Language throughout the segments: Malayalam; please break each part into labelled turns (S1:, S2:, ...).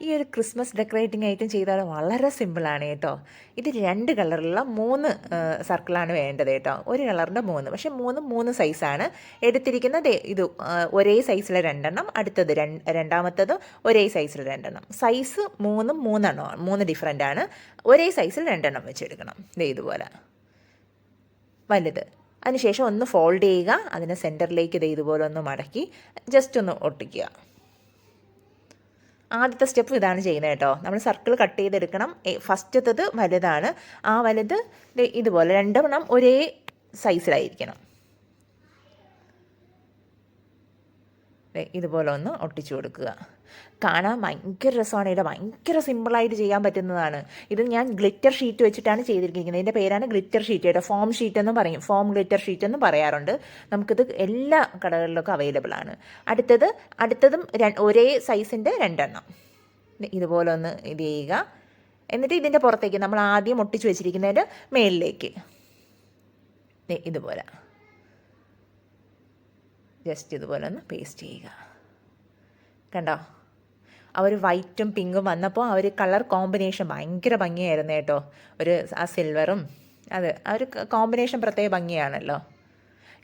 S1: ഈ ഒരു ക്രിസ്മസ് ഡെക്കറേറ്റിംഗ് ഐറ്റം ചെയ്താൽ വളരെ സിമ്പിളാണ് കേട്ടോ. ഇത് 2 കളറുള്ള 3 സർക്കിളാണ് വേണ്ടത് കേട്ടോ. ഒരു കളറിൻ്റെ 3, പക്ഷേ 3 സൈസാണ് എടുത്തിരിക്കുന്നത്. ഇത് ഒരേ സൈസിൽ 2 അടുത്തത് രണ്ടാമത്തത് ഒരേ സൈസിൽ 2 സൈസ് 3 3 ഡിഫറെൻ്റ് ആണ്. ഒരേ സൈസിൽ 2 വെച്ചെടുക്കണം. ഇതുപോലെ വലുത്. അതിനുശേഷം ഒന്ന് ഫോൾഡ് ചെയ്യുക, അതിനെ സെൻറ്ററിലേക്ക് ഇതുപോലെ ഒന്ന് മടക്കി ജസ്റ്റ് ഒന്ന് ഒട്ടിക്കുക. ആദ്യത്തെ സ്റ്റെപ്പ് ഇതാണ് ചെയ്യുന്നത് കേട്ടോ. നമ്മൾ സർക്കിൾ കട്ട് ചെയ്തെടുക്കണം. ഫസ്റ്റത്തത് വലുതാണ്. ആ വലുത് ഇതുപോലെ 2 ഒരേ സൈസിലായിരിക്കണം. ഇതുപോലെ ഒന്ന് ഒട്ടിച്ചു കൊടുക്കുക. കാണാൻ ഭയങ്കര രസമാണ്. ഇത് ഭയങ്കര സിമ്പിളായിട്ട് ചെയ്യാൻ പറ്റുന്നതാണ്. ഇത് ഞാൻ ഗ്ലിറ്റർ ഷീറ്റ് വെച്ചിട്ടാണ് ചെയ്തിരിക്കുന്നത്. ഇതിൻ്റെ പേരാണ് ഗ്ലിറ്റർ ഷീറ്റ് കേട്ടോ. ഫോം ഷീറ്റ് എന്നും പറയും, ഫോം ഗ്ലിറ്റർ ഷീറ്റ് എന്നും പറയാറുണ്ട്. നമുക്കിത് എല്ലാ കടകളിലൊക്കെ അവൈലബിൾ ആണ്. അടുത്തതും ഒരേ സൈസിൻ്റെ 2 ഇതുപോലെ ഒന്ന് ഇത് ചെയ്യുക. എന്നിട്ട് ഇതിൻ്റെ പുറത്തേക്ക് നമ്മൾ ആദ്യം ഒട്ടിച്ച് വെച്ചിരിക്കുന്നതിൻ്റെ മേളിലേക്ക് ഇതുപോലെ ജസ്റ്റ് ഇതുപോലെ ഒന്ന് പേസ്റ്റ് ചെയ്യുക. കണ്ടോ, ആ ഒരു വൈറ്റും പിങ്കും വന്നപ്പോൾ ആ ഒരു കളർ കോമ്പിനേഷൻ ഭയങ്കര ഭംഗിയായിരുന്നു കേട്ടോ. ആ സിൽവറും ആ ഒരു കോമ്പിനേഷൻ പ്രത്യേക ഭംഗിയാണല്ലോ.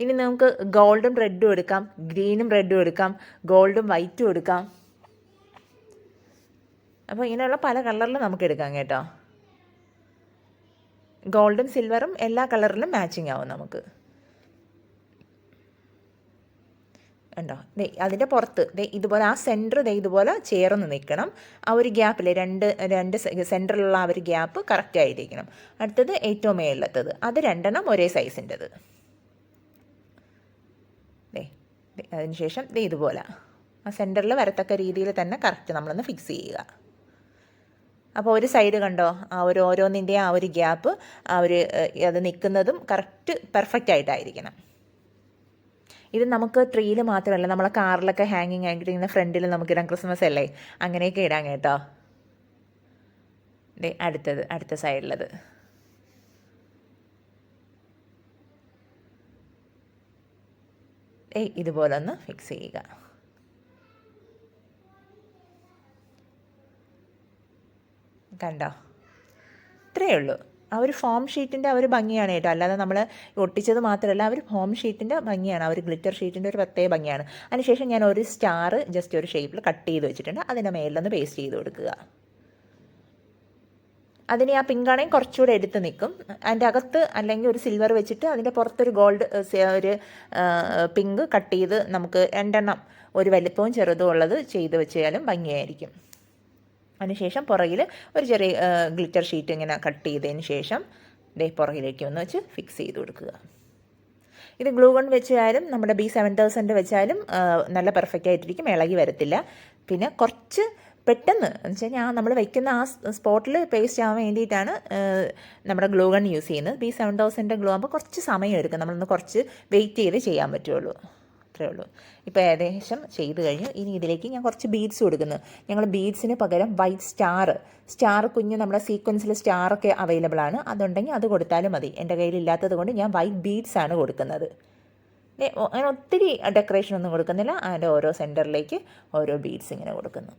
S1: ഇനി നമുക്ക് ഗോൾഡും റെഡും എടുക്കാം, ഗ്രീനും റെഡും എടുക്കാം, ഗോൾഡും വൈറ്റും എടുക്കാം. അപ്പോൾ ഇങ്ങനെയുള്ള പല കളറിലും നമുക്ക് എടുക്കാം കേട്ടോ. ഗോൾഡും സിൽവറും എല്ലാ കളറിലും മാച്ചിങ് ആവും നമുക്ക്. ഉണ്ടോ, അതിൻ്റെ പുറത്ത് ഇതുപോലെ ആ സെൻറ്റർ ഇതുപോലെ ചേർന്ന് നിൽക്കണം. ആ ഒരു ഗ്യാപ്പിൽ രണ്ട് സെൻറ്ററിലുള്ള ആ ഒരു ഗ്യാപ്പ് കറക്റ്റ് ആയിരിക്കണം. അടുത്തത് ഏറ്റവും മേളിലത്തത്, അത് 2 ഒരേ സൈസിൻ്റെത്. അതിനുശേഷം ഇതുപോലെ ആ സെൻറ്ററിൽ വരത്തക്ക രീതിയിൽ തന്നെ കറക്റ്റ് നമ്മളൊന്ന് ഫിക്സ് ചെയ്യുക. അപ്പോൾ ഒരു സൈഡ് കണ്ടോ, ആ ഒരു ഓരോന്നിൻ്റെയും ആ ഒരു ഗ്യാപ്പ് അത് നിൽക്കുന്നതും കറക്റ്റ് പെർഫെക്റ്റ് ആയിട്ടായിരിക്കണം. ഇത് നമുക്ക് ട്രീയിൽ മാത്രമല്ല, നമ്മളെ കാറിലൊക്കെ ഹാങ്ങിങ് ആയിട്ട് ഇങ്ങനെ ഫ്രണ്ടിൽ നമുക്കിടാം. ക്രിസ്മസ് അല്ലേ, അങ്ങനെയൊക്കെ ഇടാം കേട്ടോ. അടുത്ത സൈഡിലത് ഇതുപോലെ ഒന്ന് ഫിക്സ് ചെയ്യുക. കണ്ടോ, ഇത്രയേ ഉള്ളൂ. ആ ഒരു ഫോം ഷീറ്റിൻ്റെ ആ ഒരു ഭംഗിയാണ് കേട്ടോ. അല്ലാതെ നമ്മൾ ഒട്ടിച്ചത് മാത്രമല്ല, ആ ഒരു ഫോം ഷീറ്റിൻ്റെ ഭംഗിയാണ്, ആ ഒരു ഗ്ലിറ്റർ ഷീറ്റിൻ്റെ ഒരു പ്രത്യേക ഭംഗിയാണ്. അതിനുശേഷം ഞാൻ ഒരു സ്റ്റാർ ജസ്റ്റ് ഒരു ഷേപ്പിൽ കട്ട് ചെയ്ത് വെച്ചിട്ടുണ്ട്. അതിൻ്റെ മേലിലൊന്ന് പേസ്റ്റ് ചെയ്ത് കൊടുക്കുക. അതിന് ആ പിങ്കാണെങ്കിൽ കുറച്ചുകൂടെ എടുത്ത് നിൽക്കും. അതിൻ്റെ അകത്ത് അല്ലെങ്കിൽ ഒരു സിൽവർ വെച്ചിട്ട് അതിൻ്റെ പുറത്തൊരു ഗോൾഡ് ഒരു പിങ്ക് കട്ട് ചെയ്ത് നമുക്ക് 2 ഒരു വലിപ്പവും ചെറുതും ഉള്ളത് ചെയ്ത് വെച്ചാലും ഭംഗിയായിരിക്കും. അതിനുശേഷം പുറകിൽ ഒരു ചെറിയ ഗ്ലിറ്റർ ഷീറ്റ് ഇങ്ങനെ കട്ട് ചെയ്തതിന് ശേഷം പുറകിലേക്ക് ഒന്ന് വെച്ച് ഫിക്സ് ചെയ്ത് കൊടുക്കുക. ഇത് ഗ്ലൂ ഗൺ വെച്ചാലും നമ്മുടെ B7000 വെച്ചാലും നല്ല പെർഫെക്റ്റ് ആയിട്ടിരിക്കും, ഇളകി വരത്തില്ല. പിന്നെ കുറച്ച് പെട്ടെന്ന് എന്ന് വെച്ച് കഴിഞ്ഞാൽ നമ്മൾ വയ്ക്കുന്ന ആ സ്പോട്ടിൽ പേസ്റ്റ് ആവാൻ വേണ്ടിയിട്ടാണ് നമ്മുടെ ഗ്ലൂ ഗൺ യൂസ് ചെയ്യുന്നത്. B7000 ഗ്ലൂ ആകുമ്പോൾ കുറച്ച് സമയം എടുക്കും, നമ്മളൊന്ന് കുറച്ച് വെയിറ്റ് ചെയ്ത് ചെയ്യാൻ പറ്റുള്ളൂ. അത്രേ ഉള്ളൂ. ഇപ്പോൾ ഏകദേശം ചെയ്ത് കഴിഞ്ഞു. ഇനി ഇതിലേക്ക് ഞാൻ കുറച്ച് ബീഡ്സ് കൊടുക്കുന്നു. ഞങ്ങൾ ബീഡ്സിന് പകരം വൈറ്റ് സ്റ്റാർ കുഞ്ഞ് നമ്മുടെ സീക്വൻസിൽ സ്റ്റാറൊക്കെ അവൈലബിൾ ആണ്. അതുണ്ടെങ്കിൽ അത് കൊടുത്താലും മതി. എൻ്റെ കയ്യിലില്ലാത്തത് കൊണ്ട് ഞാൻ വൈറ്റ് ബീഡ്സ് ആണ് കൊടുക്കുന്നത്. അങ്ങനെ ഒത്തിരി ഡെക്കറേഷൻ ഒന്നും കൊടുക്കുന്നില്ല. അതിൻ്റെ ഓരോ സെൻറ്ററിലേക്ക് ഓരോ ബീഡ്സ് ഇങ്ങനെ കൊടുക്കുന്നു.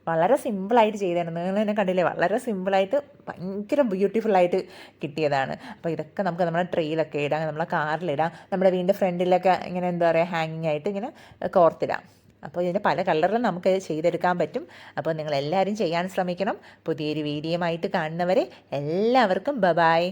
S1: വളരെ സിമ്പിളായിട്ട് ചെയ്തതാണ്. നിങ്ങൾ തന്നെ കണ്ടില്ലേ, വളരെ സിമ്പിളായിട്ട് ഭയങ്കര ബ്യൂട്ടിഫുള്ളായിട്ട് കിട്ടിയതാണ്. അപ്പോൾ ഇതൊക്കെ നമുക്ക് നമ്മുടെ ട്രെയിലൊക്കെ ഇടാം, നമ്മളെ കാറിലിടാം, നമ്മുടെ വീടിൻ്റെ ഫ്രണ്ടിലൊക്കെ ഇങ്ങനെ എന്താ പറയുക ഹാങ്ങിങ് ആയിട്ട് ഇങ്ങനെ കോർത്തിടാം. അപ്പോൾ ഇതിൻ്റെ പല കളറിലും നമുക്ക് ചെയ്തെടുക്കാൻ പറ്റും. അപ്പോൾ നിങ്ങളെല്ലാവരും ചെയ്യാൻ ശ്രമിക്കണം. പുതിയൊരു വീഡിയോയുമായിട്ട് കാണുന്നവരെ എല്ലാവർക്കും ബൈ.